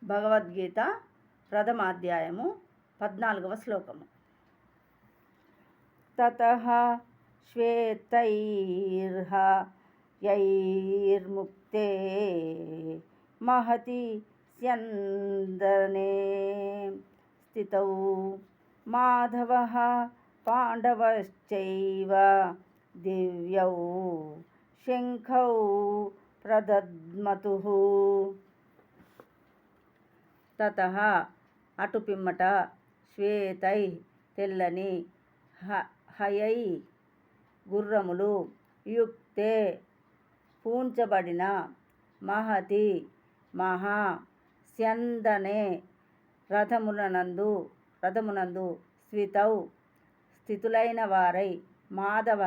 భగవద్గీత ప్రథమాధ్యాయము 14వ శ్లోకము. తతః శ్వేతైర్హయైర్ముక్తే మహతి స్యందనే స్థితౌ మాధవః పాండవశ్చైవ దివ్యౌ శంఖౌ ప్రదద్మతుః. తతః అటు పిమ్మట శ్వేతై తెల్లని హయై గుర్రములు యుక్తే పూంచబడిన మహతి మహా స్యందనే రథమునందు స్థితులైన వారై మాధవ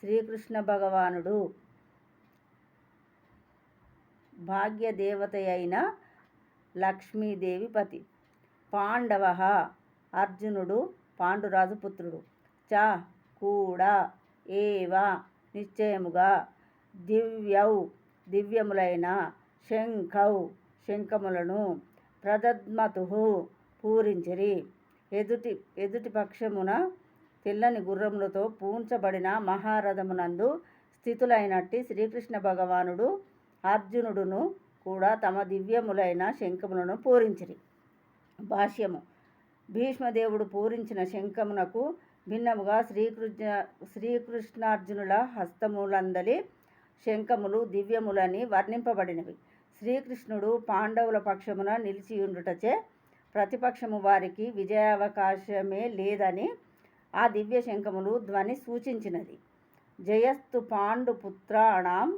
శ్రీకృష్ణ భగవానుడు భాగ్యదేవతయైన లక్ష్మీదేవి పతి పాండవ అర్జునుడు పాండురాజు పుత్రుడు చ కూడా ఏవ నిశ్చయముగా దివ్యములైన శంఖములను ప్రదద్మతు పూరించిరి. ఎదుటి పక్షమున తెల్లని గుర్రములతో పూంచబడిన మహారథమునందు స్థితులైనట్టి శ్రీకృష్ణ భగవానుడు అర్జునుడును కూడా తమ దివ్యములైన శంఖములను పూరించిరి. భాష్యము. భీష్మదేవుడు పూరించిన శంఖమునకు భిన్నముగా శ్రీకృష్ణార్జునుల హస్తములందలి శంఖములు దివ్యములని వర్ణింపబడినవి. శ్రీకృష్ణుడు పాండవుల పక్షమున నిలిచియుండుటచే ప్రతిపక్షము వారికి విజయావకాశమే లేదని ఆ దివ్య శంఖములు ధ్వని సూచించినది. జయస్తు పాండుపుత్రాణం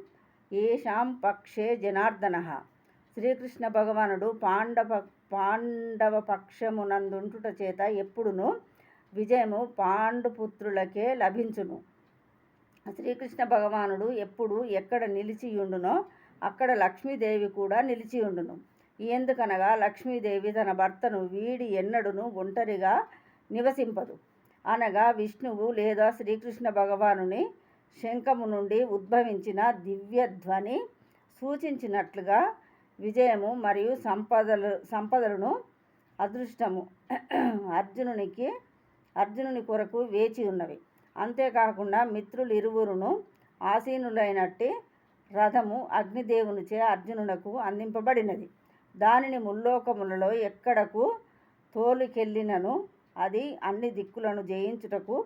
ఏషాం పక్షే జనార్దనః. శ్రీకృష్ణ భగవానుడు పాండవ పక్షమునందుండుట చేత ఎప్పుడును విజయము పాండుపుత్రులకే లభించును. శ్రీకృష్ణ భగవానుడు ఎప్పుడు ఎక్కడ నిలిచియుండునో అక్కడ లక్ష్మీదేవి కూడా నిలిచియుండును. ఎందుకనగా లక్ష్మీదేవి తన భర్తను వీడి ఎన్నడును ఒంటరిగా నివసింపదు. అనగా విష్ణువు లేదా శ్రీకృష్ణ భగవానుని శంఖము నుండి ఉద్భవించిన దివ్యధ్వని సూచించినట్లుగా విజయము మరియు సంపదలను అదృష్టము అర్జునుని కొరకు వేచి ఉన్నవి. అంతేకాకుండా మిత్రులు ఇరువురును ఆసీనులైనట్టి రథము అగ్నిదేవునిచే అర్జునునకు అందింపబడినది. దానిని ముల్లోకములలో ఎక్కడకు తోలుకెళ్ళినను అది అన్ని దిక్కులను జయించుటకు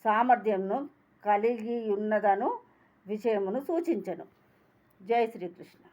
సామర్థ్యమును కలిగియున్నదను విషయమును సూచించెను. జై శ్రీకృష్ణ.